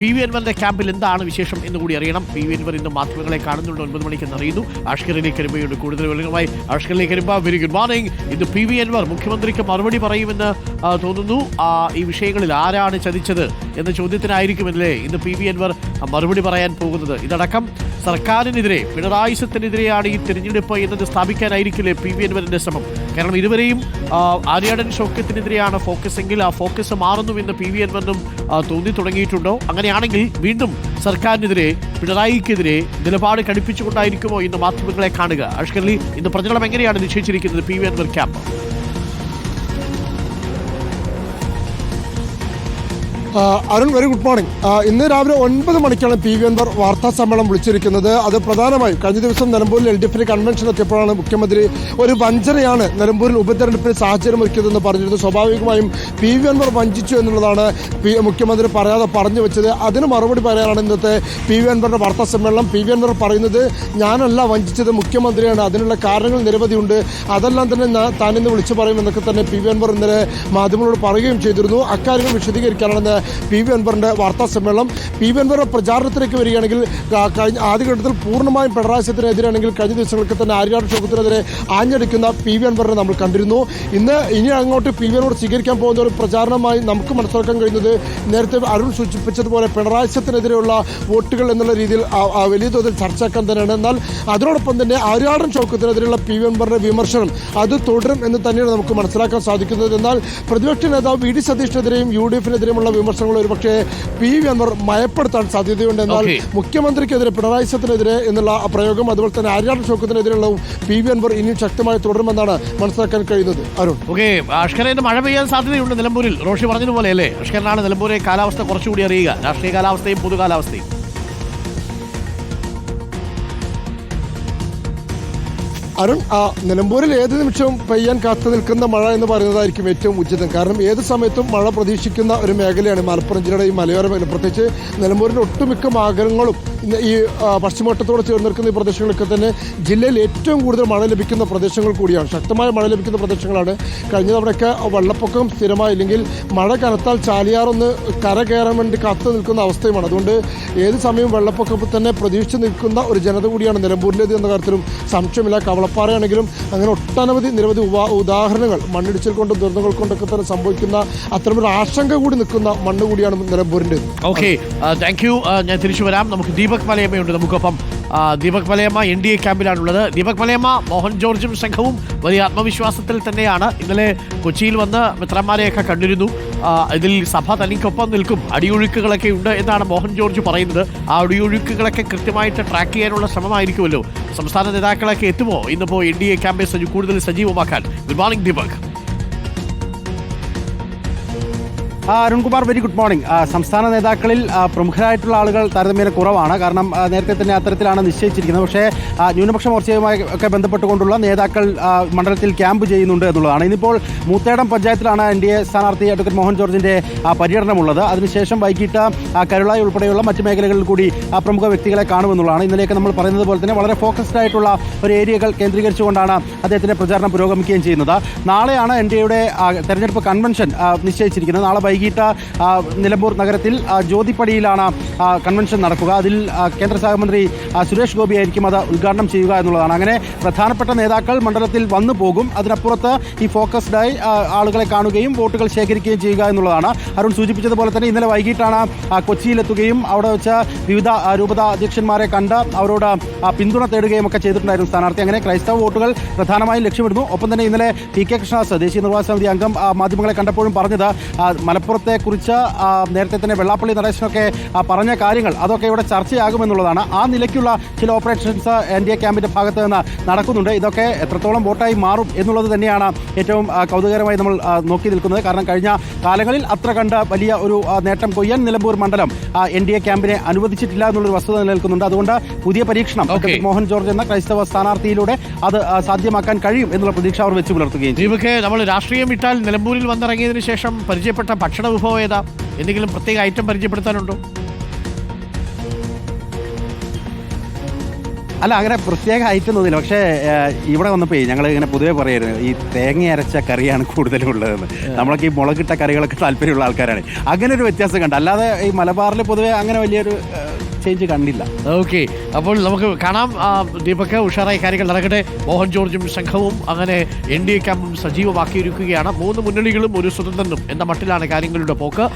PV Anwar ക്യാമ്പിൽ എന്താണ് വിശേഷം എന്ന് കൂടി അറിയണം. PV Anwar ഇന്ന് മാധ്യമങ്ങളെ കാണുന്നുണ്ട് 9 മണിക്കെന്ന് അറിയുന്നു. ആഷ്കറിലേക്ക് വരുമ്പോഴുണ്ട് കൂടുതൽ വിവരങ്ങളുമായി. ആഷ്കറിലേക്ക് വരുമ്പോൾ വെരി ഗുഡ് മോർണിംഗ്. ഇത് PV Anwar മുഖ്യമന്ത്രിക്ക് മറുപടി പറയുമെന്ന് തോന്നുന്നു. ഈ വിഷയങ്ങളിൽ ആരാണ് ചതിച്ചത് എന്ന ചോദ്യത്തിനായിരിക്കുമല്ലേ ഇന്ന് PV Anwar മറുപടി പറയാൻ പോകുന്നത്. ഇതടക്കം സർക്കാരിനെതിരെ പിണറായി സത്തിനെതിരെയാണ് ഈ തിരഞ്ഞെടുപ്പ് എന്നത് സ്ഥാപിക്കാനായിരിക്കില്ലേ PV Anwarന്റെ ശ്രമം. കാരണം ഇതുവരെയും ആര്യാടൻ ഷൗക്കത്തിനെതിരെയാണ് ഫോക്കസ് എങ്കിൽ ആ ഫോക്കസ് മാറുന്നുവെന്ന് PV Anwarനും തോന്നി തുടങ്ങിയിട്ടുണ്ടോ? അങ്ങനെയാണെങ്കിൽ വീണ്ടും സർക്കാരിനെതിരെ പിണറായിക്കെതിരെ നിലപാട് കടുപ്പിച്ചുകൊണ്ടായിരിക്കുമോ ഇന്ന് മാധ്യമങ്ങളെ കാണുക? അഷ്കർലി, ഇന്ന് പ്രചരണം എങ്ങനെയാണ് നിശ്ചയിച്ചിരിക്കുന്നത് PV Anwar camp? Arun, very good morning. ഇന്ന് രാവിലെ 9 മണിക്കാണ് PV Anwar വാർത്താ സമ്മേളനം വിളിച്ചിരിക്കുന്നത്. അത് പ്രധാനമായും കഴിഞ്ഞ ദിവസം നിലമ്പൂരിൽ LDF കൺവെൻഷൻ എത്തിയപ്പോഴാണ് മുഖ്യമന്ത്രി ഒരു വഞ്ചനയാണ് നിലമ്പൂരിൽ ഉപതെരഞ്ഞെടുപ്പിന് സാഹചര്യം ഒരുക്കിയതെന്ന് പറഞ്ഞിരുന്നു. സ്വാഭാവികമായും PV Anwar വഞ്ചിച്ചു എന്നുള്ളതാണ് മുഖ്യമന്ത്രി പറയാതെ പറഞ്ഞു വെച്ചത്. അതിന് മറുപടി പറയാനാണ് ഇന്നത്തെ PV Anwarന്റെ വാർത്താ സമ്മേളനം. PV Anwar പറയുന്നത് ഞാനല്ല വഞ്ചിച്ചത്, മുഖ്യമന്ത്രിയാണ്, അതിനുള്ള കാരണങ്ങൾ നിരവധിയുണ്ട്, അതെല്ലാം തന്നെ താനിന്ന് വിളിച്ചു പറയുമെന്നൊക്കെ തന്നെ PV Anwar ഇന്നലെ മാധ്യമങ്ങളോട് പറയുകയും ചെയ്തിരുന്നു. അക്കാര്യങ്ങൾ വിശദീകരിക്കാനാണ് PV Anwarന്റെ വാർത്താ സമ്മേളനം. PV Anwar പ്രചാരണത്തിലേക്ക് വരികയാണെങ്കിൽ കഴിഞ്ഞ ആദ്യഘട്ടത്തിൽ പൂർണ്ണമായും പിണറായി സത്തിനെതിരാണെങ്കിൽ കഴിഞ്ഞ ദിവസങ്ങൾക്ക് തന്നെ ആര്യാടൻ ഷൗക്കത്തിനെതിരെ ആഞ്ഞടിക്കുന്ന PV Anwarനെ നമ്മൾ കണ്ടിരുന്നു. ഇനി അങ്ങോട്ട് PV Anwar സ്വീകരിക്കാൻ പോകുന്ന ഒരു പ്രചാരണമായി നമുക്ക് മനസ്സിലാക്കാൻ കഴിയുന്നത് നേരത്തെ അരുൺ സൂചിപ്പിച്ചതുപോലെ പിണറായി സത്തിനെതിരെയുള്ള വോട്ടുകൾ എന്നുള്ള രീതിയിൽ വലിയ തോതിൽ ചർച്ചയാക്കാൻ തന്നെയാണ്. എന്നാൽ അതിനോടൊപ്പം തന്നെ ആര്യാടൻ ഷൗക്കത്തിനെതിരെയുള്ള PV Anwarന്റെ വിമർശനം അത് തുടരും എന്ന് തന്നെയാണ് നമുക്ക് മനസ്സിലാക്കാൻ സാധിക്കുന്നത്. എന്നാൽ പ്രതിപക്ഷ നേതാവ് VD സതീഷിനെതിരെയും UDF-നെതിരെയുമുള്ള വിമർശനങ്ങൾ ഒരുപക്ഷെ PV Anwar മയപ്പെടുത്താൻ സാധ്യതയുണ്ട്. എന്നാൽ മുഖ്യമന്ത്രിക്കെതിരെ പിണറായി സത്തിനെതിരെ എന്നുള്ള പ്രയോഗം അതുപോലെ തന്നെ ആര്യാടൻ ഷൗക്കത്തിനെതിരെയുള്ള PV Anwar ഇനിയും ശക്തമായി തുടരുമെന്നാണ് മനസ്സിലാക്കാൻ കഴിയുന്നത്. അരുൺ, അഷ്കറിന് മഴ പെയ്യാൻ സാധ്യതയുണ്ട് നിലമ്പൂരിൽ. റോഷി പറഞ്ഞതുപോലെ അല്ലേ, അഷ്കറിനാണ് നിലമ്പൂരെ കാലാവസ്ഥ കുറച്ചുകൂടി അറിയുക, രാഷ്ട്രീയ കാലാവസ്ഥയും പൊതു കാലാവസ്ഥയും. അരുൺ, നിലമ്പൂരിൽ ഏത് നിമിഷവും പെയ്യാൻ കാത്തു നിൽക്കുന്ന മഴ എന്ന് പറയുന്നതായിരിക്കും ഏറ്റവും ഉചിതം. കാരണം ഏത് സമയത്തും മഴ പ്രതീക്ഷിക്കുന്ന ഒരു മേഖലയാണ് മലപ്പുറം ജില്ലയുടെ ഈ മലയോര മേഖല. പ്രത്യേകിച്ച് നിലമ്പൂരിൻ്റെ ഒട്ടുമിക്ക ഭാഗങ്ങളും ഈ പശ്ചിമഘട്ടത്തോട് ചേർന്ന് നിൽക്കുന്ന ഈ പ്രദേശങ്ങളൊക്കെ തന്നെ ജില്ലയിൽ ഏറ്റവും കൂടുതൽ മഴ ലഭിക്കുന്ന പ്രദേശങ്ങൾ കൂടിയാണ്, ശക്തമായ മഴ ലഭിക്കുന്ന പ്രദേശങ്ങളാണ്. കഴിഞ്ഞ തവണയൊക്കെ വെള്ളപ്പൊക്കം സ്ഥിരമായി ഇല്ലെങ്കിൽ മഴ കനത്താൽ ചാലിയാറൊന്ന് കര കയറാൻ വേണ്ടി കാത്തു നിൽക്കുന്ന അവസ്ഥയുമാണ്. അതുകൊണ്ട് ഏത് സമയവും വെള്ളപ്പൊക്കത്തിൽ തന്നെ പ്രതീക്ഷിച്ച് നിൽക്കുന്ന ഒരു ജനത കൂടിയാണ് നിലമ്പൂരിലേത് എന്ന കാര്യത്തിലും സംശയമില്ല. കവളപ്പാറയാണെങ്കിലും അങ്ങനെ നിരവധി ഉദാഹരണങ്ങൾ മണ്ണിടിച്ചിൽ കൊണ്ടും ദുരന്തങ്ങൾ കൊണ്ടൊക്കെ തന്നെ സംഭവിക്കുന്ന അത്തരമൊരു ആശങ്ക കൂടി നിൽക്കുന്ന മണ്ണ് കൂടിയാണ് നിലമ്പൂരിൻ്റെ. Okay, thank you. ഞാൻ തിരിച്ചു വരാം. നമുക്ക് ദീപക് മലയമ്മയുണ്ട് നമുക്കൊപ്പം. ദീപക് മലയമ്മ NDA ക്യാമ്പിലാണുള്ളത്. ദീപക് മലയമ്മ, മോഹൻ ജോർജും സംഘവും വലിയ ആത്മവിശ്വാസത്തിൽ തന്നെയാണ്. ഇന്നലെ കൊച്ചിയിൽ വന്ന് മിത്രന്മാരെയൊക്കെ കണ്ടിരുന്നു. ഇതിൽ സഭ തനിക്കൊപ്പം നിൽക്കും, അടിയൊഴുക്കുകളൊക്കെ ഉണ്ട് എന്നാണ് മോഹൻ ജോർജ് പറയുന്നത്. ആ അടിയൊഴുക്കുകളൊക്കെ കൃത്യമായിട്ട് ട്രാക്ക് ചെയ്യാനുള്ള ശ്രമമായിരിക്കുമല്ലോ. സംസ്ഥാന നേതാക്കളൊക്കെ എത്തുമോ ഇന്നിപ്പോൾ NDA ക്യാമ്പ് കൂടുതൽ സജീവമാക്കാൻ? Good morning Deepak. Arunkumar, very good morning. സംസ്ഥാന നേതാക്കളിൽ പ്രമുഖരായിട്ടുള്ള ആളുകൾ താരതമ്യേന കുറവാണ്. കാരണം നേരത്തെ തന്നെ അത്തരത്തിലാണ് നിശ്ചയിച്ചിരിക്കുന്നത്. പക്ഷേ ന്യൂനപക്ഷ മോർച്ചയുമായി ഒക്കെ ബന്ധപ്പെട്ടുകൊണ്ടുള്ള നേതാക്കൾ മണ്ഡലത്തിൽ ക്യാമ്പ് ചെയ്യുന്നുണ്ട് എന്നുള്ളതാണ്. ഇന്നിപ്പോൾ മൂത്തേടം പഞ്ചായത്തിലാണ് NDA സ്ഥാനാർത്ഥി അഡ്വക്കേറ്റ് മോഹൻ ജോർജിന്റെ പര്യടനമുള്ളത്. അതിനുശേഷം വൈകിട്ട് കരുളായി ഉൾപ്പെടെയുള്ള മറ്റ് മേഖലകളിൽ കൂടി പ്രമുഖ വ്യക്തികളെ കാണുമെന്നുള്ളതാണ്. ഇന്നലെയൊക്കെ നമ്മൾ പറയുന്നത് പോലെ തന്നെ വളരെ ഫോക്കസ്ഡ് ആയിട്ടുള്ള ഒരു ഏരിയകൾ കേന്ദ്രീകരിച്ചുകൊണ്ടാണ് അദ്ദേഹത്തിന്റെ പ്രചാരണം പുരോഗമിക്കുകയും ചെയ്യുന്നത്. നാളെയാണ് NDAയുടെ തെരഞ്ഞെടുപ്പ് കൺവെൻഷൻ നിശ്ചയിച്ചിരിക്കുന്നത്. നാളെ വൈകിട്ട് നിലമ്പൂർ നഗരത്തിൽ ജ്യോതിപ്പടിയിലാണ് കൺവെൻഷൻ നടക്കുക. അതിൽ കേന്ദ്ര സഹമന്ത്രി സുരേഷ് ഗോപി ആയിരിക്കും അത് ഉദ്ഘാടനം ചെയ്യുക എന്നുള്ളതാണ്. അങ്ങനെ പ്രധാനപ്പെട്ട നേതാക്കൾ മണ്ഡലത്തിൽ വന്നു പോകും. അതിനപ്പുറത്ത് ഈ ഫോക്കസ്ഡായി ആളുകളെ കാണുകയും വോട്ടുകൾ ശേഖരിക്കുകയും ചെയ്യുക എന്നുള്ളതാണ്. അരുൺ സൂചിപ്പിച്ചതുപോലെ തന്നെ ഇന്നലെ വൈകിട്ടാണ് കൊച്ചിയിലെത്തുകയും അവിടെ വെച്ച് വിവിധ രൂപത അധ്യക്ഷന്മാരെ കണ്ട് അവരോട് പിന്തുണ തേടുകയും ഒക്കെ ചെയ്തിട്ടുണ്ടായിരുന്നു സ്ഥാനാർത്ഥി. അങ്ങനെ ക്രൈസ്തവ വോട്ടുകൾ പ്രധാനമായും ലക്ഷ്യമിടുന്നു. ഒപ്പം തന്നെ ഇന്നലെ PK കൃഷ്ണദാസ്, ദേശീയ നിർവാഹക സമിതി അംഗം, മാധ്യമങ്ങളെ കണ്ടപ്പോഴും പറഞ്ഞത് മലപ്പുറത്തെക്കുറിച്ച് നേരത്തെ തന്നെ വെള്ളാപ്പള്ളി നടേശനൊക്കെ പറഞ്ഞ കാര്യങ്ങൾ അതൊക്കെ ഇവിടെ ചർച്ചയാകുമെന്നുള്ളതാണ്. ആ നിലയ്ക്കുള്ള ചില ഓപ്പറേഷൻസ് NDA ക്യാമ്പിന്റെ ഭാഗത്ത് നിന്ന് നടക്കുന്നുണ്ട്. ഇതൊക്കെ എത്രത്തോളം വോട്ടായി മാറും എന്നുള്ളത് തന്നെയാണ് ഏറ്റവും കൗതുകകരമായി നമ്മൾ നോക്കി നിൽക്കുന്നത്. കാരണം കഴിഞ്ഞ കാലങ്ങളിൽ അത്ര കണ്ട് വലിയ ഒരു നേട്ടം കൊയ്യാൻ നിലമ്പൂർ മണ്ഡലം NDA ക്യാമ്പിനെ അനുവദിച്ചിട്ടില്ല എന്നുള്ളൊരു വസ്തുത നിലനിൽക്കുന്നുണ്ട്. അതുകൊണ്ട് പുതിയ പരീക്ഷണം മോഹൻ ജോർജ് എന്ന ക്രൈസ്തവ സ്ഥാനാർത്ഥിയിലൂടെ അത് സാധ്യമാക്കാൻ കഴിയും എന്നുള്ള പ്രതീക്ഷ അവർ വെച്ച് പുലർത്തുകയും ചെയ്യും. നമ്മൾ രാഷ്ട്രീയം വിട്ടാൽ നിലമ്പൂരിൽ വന്നിറങ്ങിയതിനു ശേഷം പരിചയപ്പെട്ട ഭക്ഷണ വിഭവം ഏതാ? എന്തെങ്കിലും പ്രത്യേക ഐറ്റം പരിചയപ്പെടുത്താനുണ്ടോ? അല്ല അങ്ങനെ പ്രത്യേക ഐറ്റം ഒന്നുമില്ല. പക്ഷേ ഇവിടെ വന്നപ്പോൾ ഞങ്ങൾ ഇങ്ങനെ പൊതുവെ പറയായിരുന്നു ഈ തേങ്ങ അരച്ച കറിയാണ് കൂടുതലും ഉള്ളതെന്ന്. നമ്മളൊക്കെ ഈ മുളകിട്ട കറികളൊക്കെ താല്പര്യമുള്ള ആൾക്കാരാണ്. അങ്ങനെ ഒരു വ്യത്യാസം കണ്ട, അല്ലാതെ ഈ മലബാറിൽ പൊതുവെ അങ്ങനെ വലിയൊരു ചേഞ്ച് കണ്ടില്ല. ഓക്കെ, അപ്പോൾ നമുക്ക് കാണാം. ദീപക്, ഉഷാറായി കാര്യങ്ങൾ നടക്കട്ടെ. മോഹൻ ജോർജും സംഘവും അങ്ങനെ NDA ക്യാമ്പും സജീവമാക്കിയിരിക്കുകയാണ്. മൂന്ന് മുന്നണികളും ഒരു സ്വതന്ത്രനും എന്ന മട്ടിലാണ് കാര്യങ്ങളുടെ പോക്ക്.